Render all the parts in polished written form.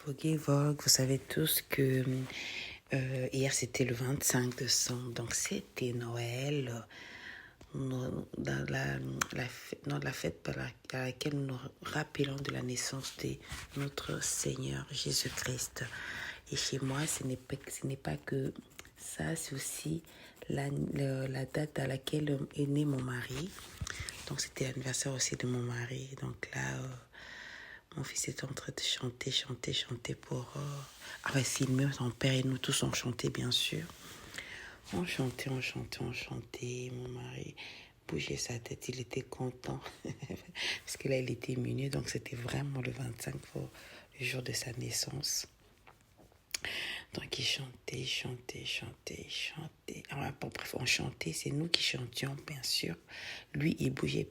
Voguez Vogue, vous savez tous que hier c'était le 25 décembre, donc c'était Noël, dans la fête à laquelle nous nous rappelons de la naissance de notre Seigneur Jésus-Christ. Et chez moi, ce n'est pas que ça, c'est aussi la date à laquelle est né mon mari. Donc c'était l'anniversaire aussi de mon mari. Donc là, mon fils était en train de chanter pour... filmer, son père et nous tous on chantait bien sûr. On chantait. Mon mari bougeait sa tête, il était content. Parce que là, il était minuit, donc c'était vraiment le 25, le jour de sa naissance. Donc il chantait. Bref, on chantait, c'est nous qui chantions, bien sûr. Lui, il bougeait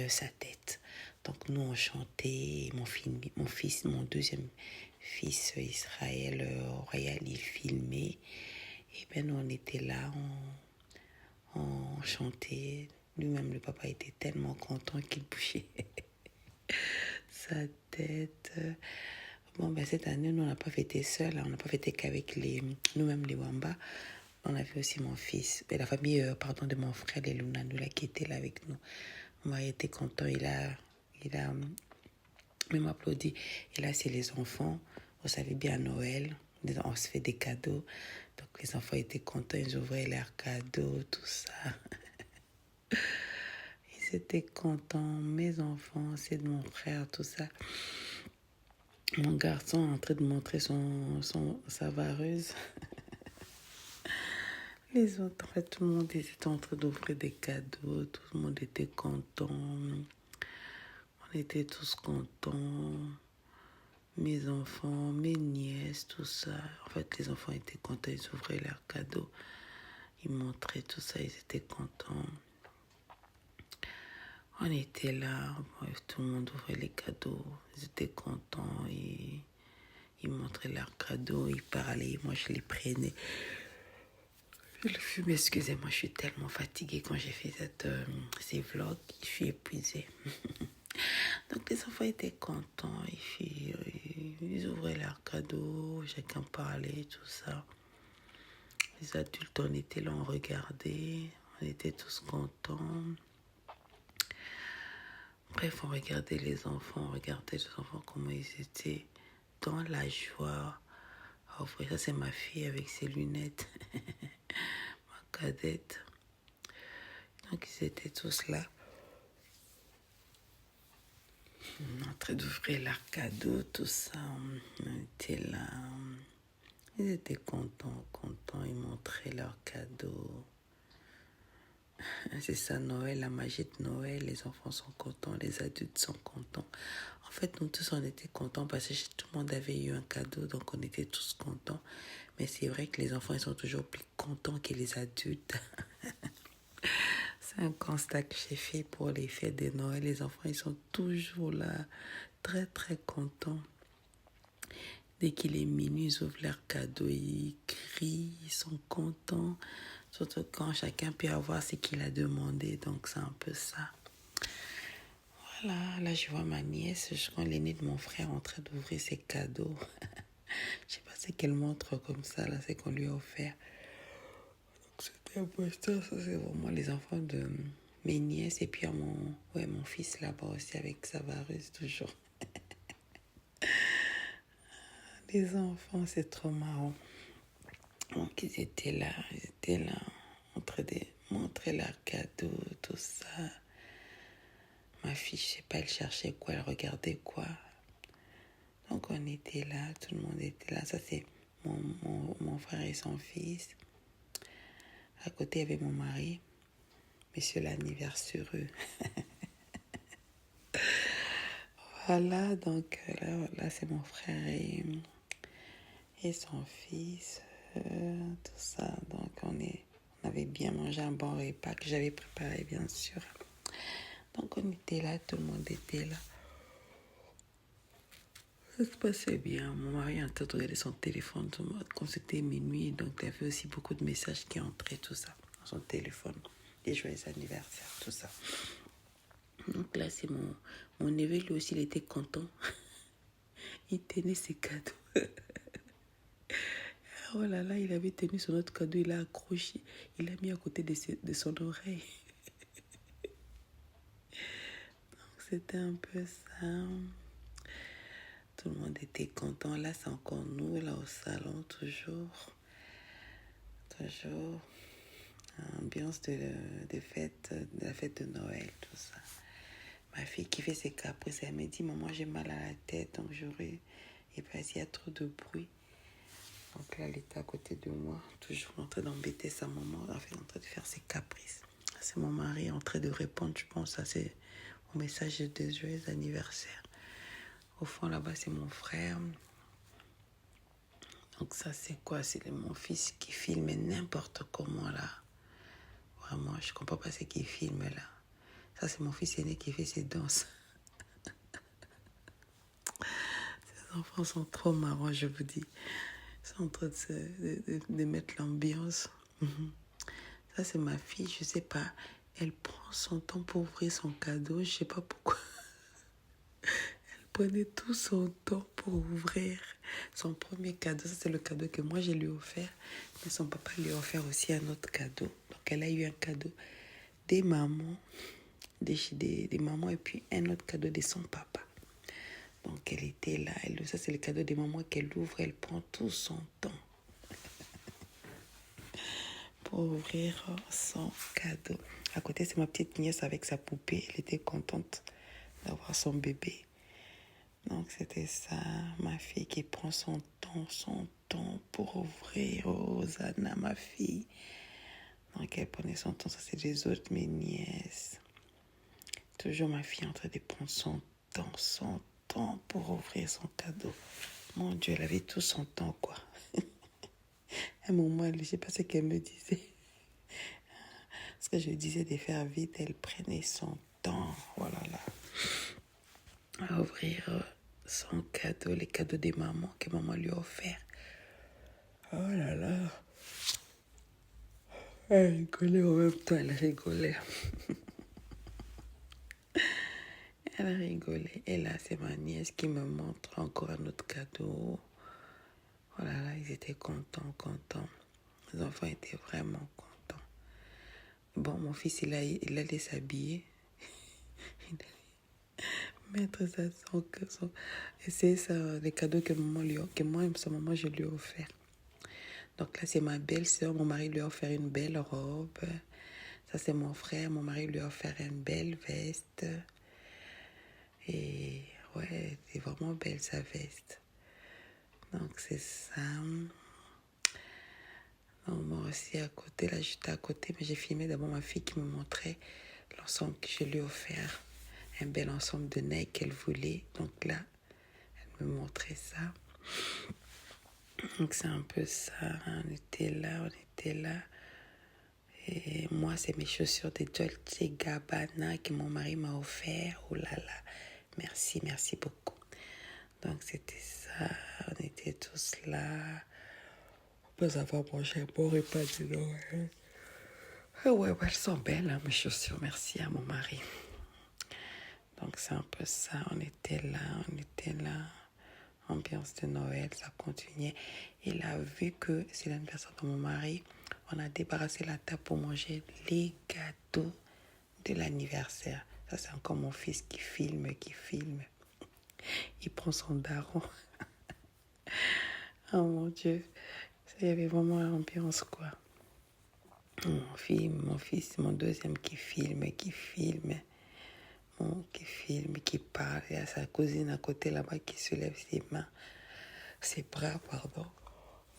sa tête. Donc nous, on chantait, mon deuxième fils Israël, Royal, il filmait. Et bien, nous, on était là, on chantait. Lui-même, le papa était tellement content qu'il bougeait sa tête. Bon, cette année, nous, on n'a pas fêté seul. On n'a pas fêté qu'avec nous-mêmes, les Wamba. On avait aussi mon fils. Mais la famille, de mon frère, les Lunanula, qui était là avec nous. Mon mari était content. Il a même applaudi. Et là, c'est les enfants. Vous savez bien, à Noël, on se fait des cadeaux. Donc, les enfants étaient contents. Ils ouvraient leurs cadeaux, tout ça. Ils étaient contents. Mes enfants, c'est de mon frère, tout ça. Mon garçon est en train de montrer sa vareuse. Les autres, tout le monde était en train d'ouvrir des cadeaux. Tout le monde était content. On était tous contents. Mes enfants, mes nièces, tout ça. En fait, les enfants étaient contents. Ils ouvraient leurs cadeaux. Ils montraient tout ça. Ils étaient contents. On était là. Tout le monde ouvrait les cadeaux. Ils étaient contents. Ils montraient leurs cadeaux. Ils parlaient. Moi, je les prenais. Je le fume, excusez-moi, je suis tellement fatiguée quand j'ai fait ces vlogs. Je suis épuisée. Donc les enfants étaient contents. Ils ouvraient leurs cadeaux. Chacun parlait, tout ça. Les adultes, on était là, on regardait. On était tous contents. Bref, on regardait les enfants. Comment ils étaient dans la joie. Ça, c'est ma fille avec ses lunettes. Ma cadette. Donc, ils étaient tous là. En train d'ouvrir leurs cadeaux, tout ça. On était là. Ils étaient contents. Ils montraient leurs cadeaux. C'est ça, Noël, la magie de Noël. Les enfants sont contents, les adultes sont contents. En fait, nous tous, on était contents parce que tout le monde avait eu un cadeau, donc on était tous contents. Mais c'est vrai que les enfants, ils sont toujours plus contents que les adultes. C'est un constat que j'ai fait pour les fêtes de Noël. Les enfants, ils sont toujours là, très, très contents. Dès qu'il est minuit, ils ouvrent leurs cadeaux, ils crient, ils sont contents. Surtout quand chacun peut avoir ce qu'il a demandé. Donc, c'est un peu ça. Voilà, là, je vois ma nièce, je vois l'aînée de mon frère en train d'ouvrir ses cadeaux. Je sais pas ce qu'elle montre comme ça, là, c'est qu'on lui a offert. Donc, c'était important, ça, c'est vraiment les enfants de mes nièces. Et puis, mon fils là-bas aussi avec sa vareuse, toujours. Les enfants, c'est trop marrant. Donc, ils étaient là, en train de montrer leurs cadeaux, tout ça. Ma fille, je sais pas, elle cherchait quoi, elle regardait quoi. Donc, on était là, tout le monde était là. Ça, c'est mon frère et son fils. À côté, il y avait mon mari. Monsieur l'anniversaire. Voilà, donc là, c'est mon frère et son fils. Tout ça. Donc, on avait bien mangé un bon repas que j'avais préparé, bien sûr. Donc, on était là, tout le monde était là. Ça se passait bien. Mon mari est en train de regarder son téléphone. Quand c'était minuit, donc il y avait aussi beaucoup de messages qui entraient, tout ça, dans son téléphone. Des joyeux anniversaires, tout ça. Donc là, c'est mon neveu, lui aussi, il était content. Il tenait ses cadeaux. Oh là là, il avait tenu son autre cadeau, il l'a accroché, il l'a mis à côté de son oreille. C'était un peu ça. Tout le monde était content. Là, c'est encore nous, là, au salon, toujours. Toujours. Ambiance de fête, de la fête de Noël, tout ça. Ma fille qui fait ses caprices, elle me dit, maman, j'ai mal à la tête, donc j'aurais... Et parce qu'il y a trop de bruit. Donc là, elle était à côté de moi, toujours en train d'embêter sa maman, en train de faire ses caprices. C'est mon mari en train de répondre, je pense, à au message de joyeux anniversaire. Au fond, là-bas, c'est mon frère. Donc ça, c'est quoi? C'est mon fils qui filme n'importe comment, là. Vraiment, je comprends pas ce qu'il filme, là. Ça, c'est mon fils aîné qui fait ses danses. Ces enfants sont trop marrants, je vous dis. Ils sont en train de mettre l'ambiance. Ça, c'est ma fille, je sais pas. Elle prend son temps pour ouvrir son cadeau. Je sais pas pourquoi. Elle prenait tout son temps pour ouvrir son premier cadeau. Ça, c'est le cadeau que moi, je lui ai offert. Mais son papa lui a offert aussi un autre cadeau. Donc, elle a eu un cadeau des mamans, des mamans et puis un autre cadeau de son papa. Donc, elle était là. Ça, c'est le cadeau des mamans qu'elle ouvre. Elle prend tout son temps pour ouvrir son cadeau. À côté, c'est ma petite nièce avec sa poupée. Elle était contente d'avoir son bébé. Donc, c'était ça, ma fille qui prend son temps pour ouvrir. Oh, Zana, ma fille. Donc, elle prenait son temps. Ça, c'est les autres, mes nièces. Toujours ma fille en train de prendre son temps pour ouvrir son cadeau. Mon Dieu, elle avait tout son temps, quoi. À un moment, je ne sais pas ce qu'elle me disait. Parce que je lui disais de faire vite, elle prenait son temps. Voilà, là. À ouvrir son cadeau, les cadeaux des mamans que maman lui a offert. Oh là là. Elle rigolait en même temps, elle rigolait. Elle rigolait. Et là, c'est ma nièce qui me montre encore un autre cadeau. Oh là là, ils étaient contents. Les enfants étaient vraiment contents. Bon, mon fils, il allait s'habiller. Il allait mettre ça, et c'est ça, les cadeaux que moi et sa maman, je lui ai offert. Donc là, c'est ma belle-sœur. Mon mari lui a offert une belle robe. Ça, c'est mon frère. Mon mari lui a offert une belle veste. Et ouais, c'est vraiment belle sa veste. Donc, c'est ça. Donc, moi aussi, à côté, là, j'étais à côté, mais j'ai filmé d'abord ma fille qui me montrait l'ensemble que je lui ai offert. Un bel ensemble de nez qu'elle voulait. Donc là, elle me montrait ça. Donc, c'est un peu ça. On était là. Et moi, c'est mes chaussures de Dolce Gabbana que mon mari m'a offert. Oh là là. Merci beaucoup. Donc, c'était ça. On était tous là. On peut avoir mangé un bon repas de Noël. Ouais, elles sont belles, hein, mes chaussures. Merci à mon mari. Donc, c'est un peu ça. On était là. Ambiance de Noël, ça continuait. Il a vu que c'est l'anniversaire de mon mari. On a débarrassé la table pour manger les gâteaux de l'anniversaire. Ça, c'est encore mon fils qui filme. Il prend son daron. Oh mon Dieu. Il y avait vraiment l'ambiance, quoi. Mon fils, mon deuxième qui filme. Qui parle. Il y a sa cousine à côté là-bas qui se lève ses bras, pardon.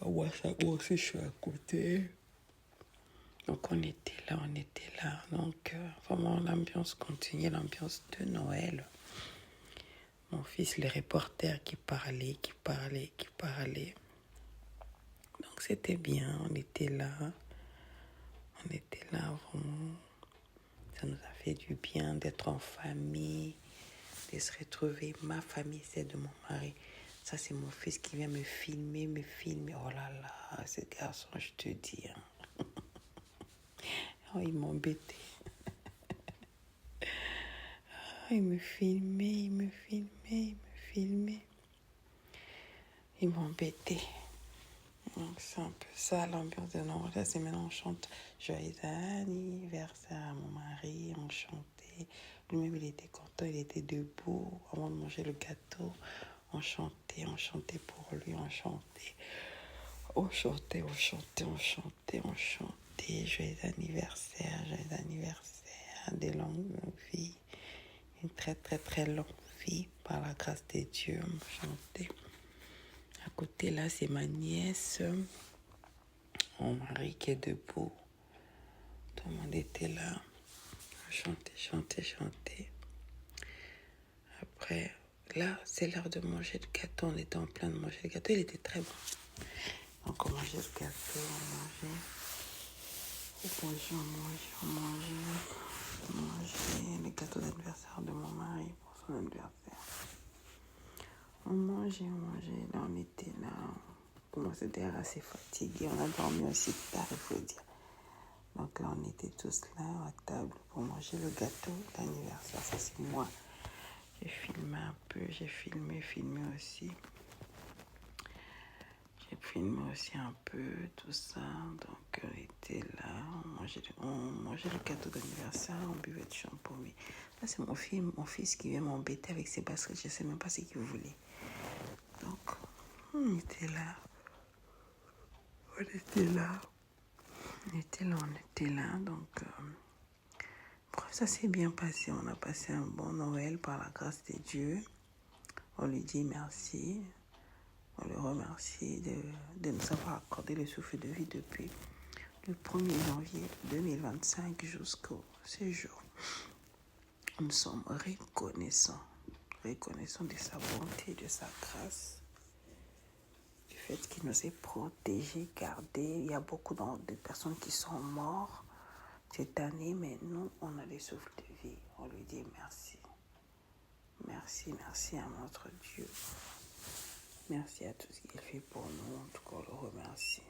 Moi aussi, je suis à côté. Donc, on était là. Donc, vraiment, l'ambiance continuait, l'ambiance de Noël. Mon fils, le reporter qui parlait. Donc, c'était bien, on était là, vraiment. Ça nous a fait du bien d'être en famille, de se retrouver. Ma famille, c'est de mon mari. Ça, c'est mon fils qui vient me filmer. Oh là là, ce garçon, je te dis. Hein. Oh, il m'embêtait. Oh, il me filmait. Ils m'embêtaient. Donc c'est un peu ça l'ambiance de Noël. Là, c'est maintenant on chante joyeux anniversaire à mon mari, on chantait. Lui-même il était content, il était debout avant de manger le gâteau. On chantait pour lui, on chantait. On chantait, on chantait, on chantait, on chantait. Joyeux anniversaire, des longues vies. Une très très très longue vie par la grâce de Dieu. On chantait. À côté là, c'est ma nièce. Mon mari qui est debout. Tout le monde était là. Chanter. Après, là, c'est l'heure de manger le gâteau. On était en plein de manger le gâteau. Il était très bon. Donc, on mangeait le gâteau, on mangeait le gâteau d'anniversaire de mon mari pour son anniversaire. On mangeait. Là, on était là. On commençait déjà assez fatigué. On a dormi aussi tard, il faut dire. Donc là, on était tous là à table pour manger le gâteau d'anniversaire. Ça, c'est moi. J'ai filmé un peu, j'ai filmé aussi. J'ai filmé aussi un peu tout ça. Donc, on était là, on mangeait le gâteau d'anniversaire, on buvait du shampoing. Là, c'est mon fils qui vient m'embêter avec ses baskets. Je ne sais même pas ce qu'il voulait. Donc, on était là. Donc, bref, ça s'est bien passé. On a passé un bon Noël par la grâce de Dieu. On lui dit merci. On le remercie de nous avoir accordé le souffle de vie depuis le 1er janvier 2025 jusqu'au séjour. Nous sommes reconnaissants de sa bonté, de sa grâce, du fait qu'il nous ait protégés, gardés. Il y a beaucoup de personnes qui sont mortes cette année, mais nous, on a le souffle de vie. On lui dit merci. Merci à notre Dieu. Merci à tout ce qu'il fait pour nous. En tout cas, on le remercie.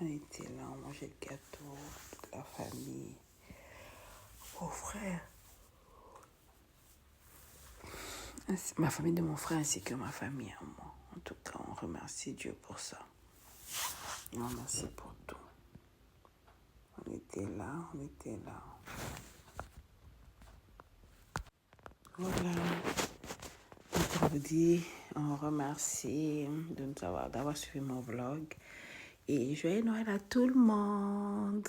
On était là, on mangeait le gâteau, toute la famille, mon frère. Ma famille de mon frère ainsi que ma famille à moi. En tout cas, on remercie Dieu pour ça. On remercie pour tout. On était là. Voilà. Aujourd'hui, on remercie d'avoir suivi mon vlog. Et joyeux Noël à tout le monde.